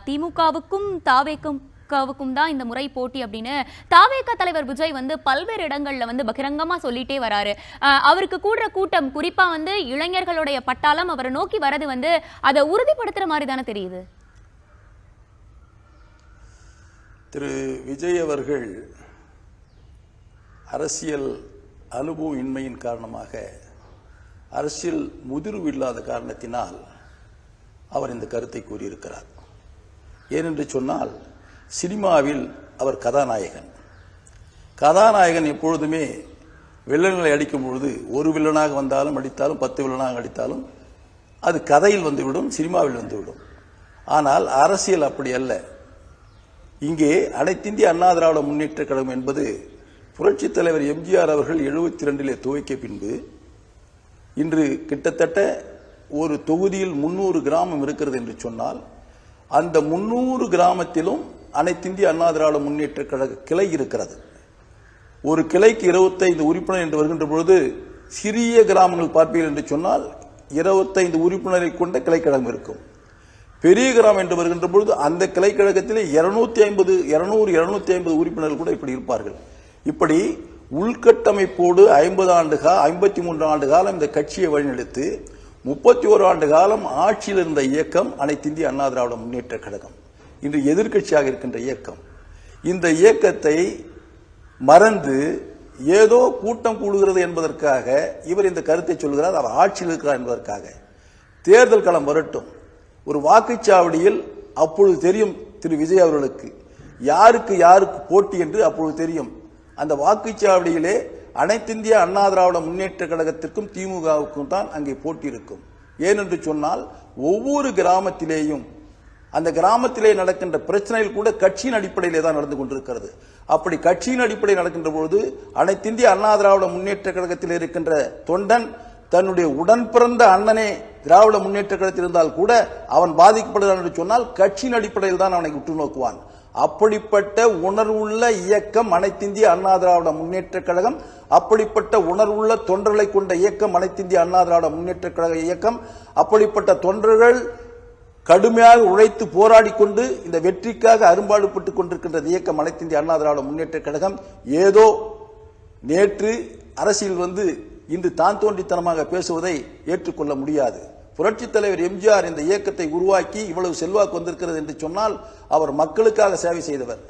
திமுகவுக்கும் தாவேக்கும் தான் இந்த முறை போட்டி அப்படின்னு தாவேக தலைவர் விஜய் பல்வேறு இடங்கள்ல பகிரங்கமா சொல்லிட்டே வராரு. அவருக்கு கூடுற கூட்டம் குறிப்பா இளைஞர்களுடைய பட்டாளம் அவரை நோக்கி வரது அதை உறுதிப்படுத்துற மாதிரி தானே தெரியுது. திரு விஜய் அவர்கள் அரசியல் அனுபவம் இன்மையின் காரணமாக, அரசியல் முதிர்வு இல்லாத காரணத்தினால் அவர் இந்த கருத்தை கூறியிருக்கிறார். ஏனென்று சொன்னால், சினிமாவில் அவர் கதாநாயகன் எப்பொழுதுமே வில்லன்களை அடிக்கும் பொழுது ஒரு வில்லனாக வந்தாலும் அடித்தாலும் 10 வில்லனாக அடித்தாலும் அது கதையில் வந்துவிடும், சினிமாவில் வந்துவிடும். ஆனால் அரசியல் அப்படி அல்ல. இங்கே அனைத்திந்திய அண்ணா திராவிட முன்னேற்ற கழகம் என்பது புரட்சித் தலைவர் எம்ஜிஆர் அவர்கள் 72 துவக்க பின்பு இன்று கிட்டத்தட்ட ஒரு தொகுதியில் 300 கிராமம் இருக்கிறது என்று சொன்னால், அந்த 300 கிராமத்திலும் அனைத்திந்திய அண்ணா திராவிட முன்னேற்ற கழக கிளை இருக்கிறது. ஒரு கிளைக்கு 25 உறுப்பினர் என்று வருகின்ற பொழுது, சிறிய கிராமங்கள் பார்ப்பீர்கள் என்று சொன்னால் 25 உறுப்பினரை கொண்ட கிளைக்கழகம் இருக்கும். பெரிய கிராமம் என்று வருகின்ற பொழுது அந்த கிளைக்கழகத்திலே 200-250 உறுப்பினர்கள் கூட இப்படி இருப்பார்கள். இப்படி உள்கட்டமைப்போடு 53 ஆண்டு காலம் இந்த கட்சியை வழிநடத்தி 31 ஆண்டு காலம் ஆட்சியில் இருந்த இயக்கம் அனைத்திந்திய அண்ணா திராவிட முன்னேற்ற கழகம், இன்று எதிர்கட்சியாக இருக்கின்ற இயக்கம். இந்த இயக்கத்தை மறந்து ஏதோ கூட்டம் கூடுகிறது என்பதற்காக இவர் இந்த கருத்தை சொல்கிறார். அவர் ஆட்சியில் இருக்கிறார் என்பதற்காக. தேர்தல் களம் வரட்டும், ஒரு வாக்குச்சாவடியில் அப்பொழுது தெரியும் திரு விஜய் அவர்களுக்கு யாருக்கு போட்டி என்று அப்பொழுது தெரியும். அந்த வாக்குச்சாவடியிலே அனைத்திந்திய அண்ணா திராவிட முன்னேற்ற கழகத்திற்கும் திமுகவுக்கும் தான் அங்கே போட்டி இருக்கும். ஏனென்று சொன்னால், ஒவ்வொரு கிராமத்திலேயும் அந்த கிராமத்திலே நடக்கின்ற பிரச்சனைகள் கூட கட்சியின் அடிப்படையிலே தான் நடந்து கொண்டிருக்கிறது. அப்படி கட்சியின் அடிப்படையில் நடக்கின்ற பொழுது அனைத்திந்திய அண்ணா திராவிட முன்னேற்ற கழகத்தில் இருக்கின்ற தொண்டன் தன்னுடைய உடன் பிறந்த அண்ணனே திராவிட முன்னேற்ற கழகத்தில் இருந்தால் கூட அவன் பாதிக்கப்படுகிறான் என்று சொன்னால் கட்சியின் அடிப்படையில் தான் அவனை உற்று நோக்குவான். அப்படிப்பட்ட உணர்வுள்ள இயக்கம் அனைத்திந்திய அண்ணா திராவிட முன்னேற்ற கழகம். அப்படிப்பட்ட உணர்வுள்ள தொண்டர்களை கொண்ட இயக்கம் அனைத்திந்திய அண்ணா திராவிட முன்னேற்ற கழக இயக்கம். அப்படிப்பட்ட தொண்டர்கள் கடுமையாக உழைத்து போராடி கொண்டு இந்த வெற்றிக்காக அரும்பாடுபட்டுக் கொண்டிருக்கின்ற இயக்கம் அனைத்திந்திய அண்ணா திராவிட முன்னேற்ற கழகம். ஏதோ நேற்று அரசியல் இன்று தான் தோன்றித்தனமாக பேசுவதை ஏற்றுக்கொள்ள முடியாது. புரட்சித் தலைவர் எம்ஜிஆர் இந்த இயக்கத்தை உருவாக்கி இவ்வளவு செல்வாக்கு வந்திருக்கிறது என்று சொன்னால் அவர் மக்களுக்காக சேவை செய்தவர்.